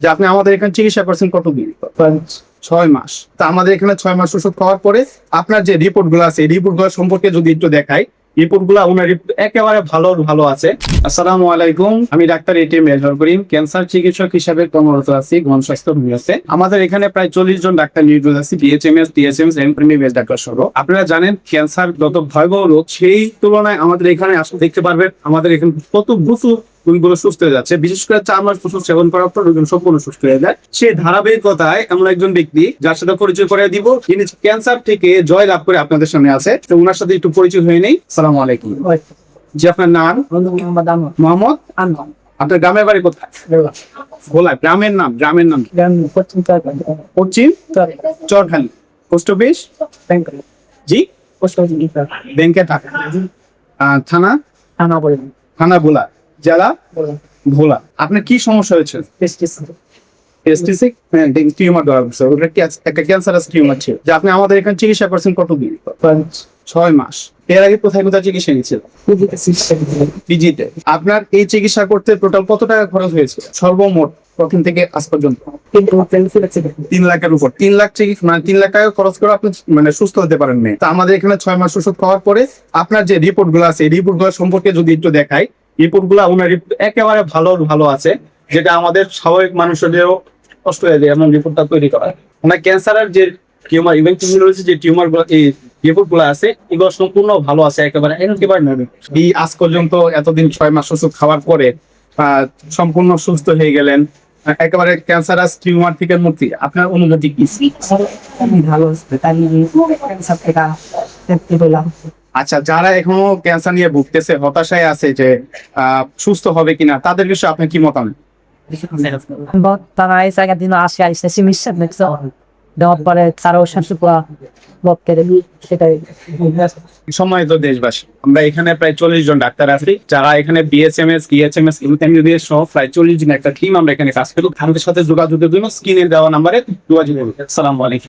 যে আপনি আমাদের এখানে চিকিৎসা করছেন কতদিন? 6 মাস। তা আমাদের এখানে 6 মাস ওষুধ খাওয়ার পরে আপনার যে রিপোর্ট গুলো আছে এই রিপোর্ট গুলো সম্পর্কে যদি একটু দেখাই, রিপোর্ট গুলা ওনার একেবারে ভালো ভালো আছে। আসসালামু আলাইকুম, আমি ডাক্তার এটিএম মেজর করিম, ক্যান্সার চিকিৎসক হিসাবে কর্মরত আছি গণস্বাস্থ্য বিভাগে। আমাদের এখানে প্রায় 40 জন ডাক্তার নিয়োজিত আছে, বিএচএমএস, টিএসএমএস, এমবিবিএস ডাক্তার সহ। আপনারা জানেন ক্যান্সার যত ভয়াবহ রোগ, সেই তুলনায় আমাদের এখানে আসলে দেখতে পারবেন আমাদের এখানে কত দ্রুত রোগীগুলো সুস্থ হয়ে যাচ্ছে। বিশেষ করে 4 মাস ওষুধ সেবন করার পর রোগী সম্পূর্ণ সুস্থ হয়ে যায়। সেই ধারাবাহিকতায় এমন একজন ব্যক্তি যার সাথে পরিচয় করে দিব, যিনি ক্যান্সার থেকে জয় লাভ করে আপনাদের সামনে আছে। তো ওনার সাথে একটু পরিচয় হয়ে নেই। আসসালামু আলাইকুম। জি, আপনার নাম? মোহাম্মদ আনোয়ার। আপনার গ্রামের বাড়ি কোথায়? ভোলা। গ্রামের নাম? পশ্চিম চরখালি। Post office? জি, ব্যাংকের টাকা। থানা? থানা ভোলা। জেলা? ভোলা। আপনার কি সমস্যা হয়েছে? টিউমার ধরা পড়ছে। ওটা কি একটা ক্যান্সারাস টিউমার ছিল। যে আপনি আমাদের এখানে চিকিৎসা করছেন কতদিন? 6 মাস। এর আগে কোথায় কোথায় চিকিৎসা নিয়েছিল? পিজিতে। আপনার এই চিকিৎসা করতে টোটাল কত টাকা খরচ হয়েছে সর্বমোট প্রথম থেকে আজ পর্যন্ত? 3 লাখের উপর। 3 লাখ মানে 3 লাখ টাকা খরচ করে আপনি মানে সুস্থ হতে পারেন না। তা আমাদের এখানে 6 মাস ওষুধ খাওয়ার পরে আপনার যে রিপোর্ট গুলো আছে এই রিপোর্ট গুলো সম্পর্কে যদি একটু দেখাই, রিপোর্ট গুলা ওনার একেবারে ভালো ভালো আছে, যেটা আমাদের স্বাভাবিক মানুষদেরও কষ্ট হয়ে যায় এমন রিপোর্টটা তৈরি করা। ওনার ক্যান্সারের যে টিউমার ইভেন্টুয়ালি যে টিউমার গুলো এই রিপোর্ট গুলো আছে এগুলো সম্পূর্ণ ভালো আছে, একেবারে নয়। এই আজ পর্যন্ত এতদিন 6 মাস ওষুধ খাওয়ার পরে সম্পূর্ণ সুস্থ হয়ে গেলেন, একেবারে ক্যান্সারাস টিউমার থেকে মুক্তি। আপনার অনুভূতি কি? আচ্ছা, যারা এখনো ক্যান্সার নিয়ে ভুগতেছে, হতাশায় আছে যে সুস্থ হবে কিনা, তাদের বিষয়ে আপনি কি মতামত? Bottana esa che non ha schiarisse si misse mezzo dopo le sarò sempre qua botte di সেটাই। সম্মানিত দেশবাসী, আমরা এখানে প্রায় 40 জন ডাক্তার আছি, যারা এখানে বিএসএমএস, টিএসএমএস, এমবিবিএস সহ প্রায় 40 জন একটা টিম আমরা এখানে কাজ করি। আমাদের সাথে যোগাযোগের জন্য স্ক্রিনে দেওয়া নাম্বারে যোগাযোগ করুন। আসসালামু আলাইকুম।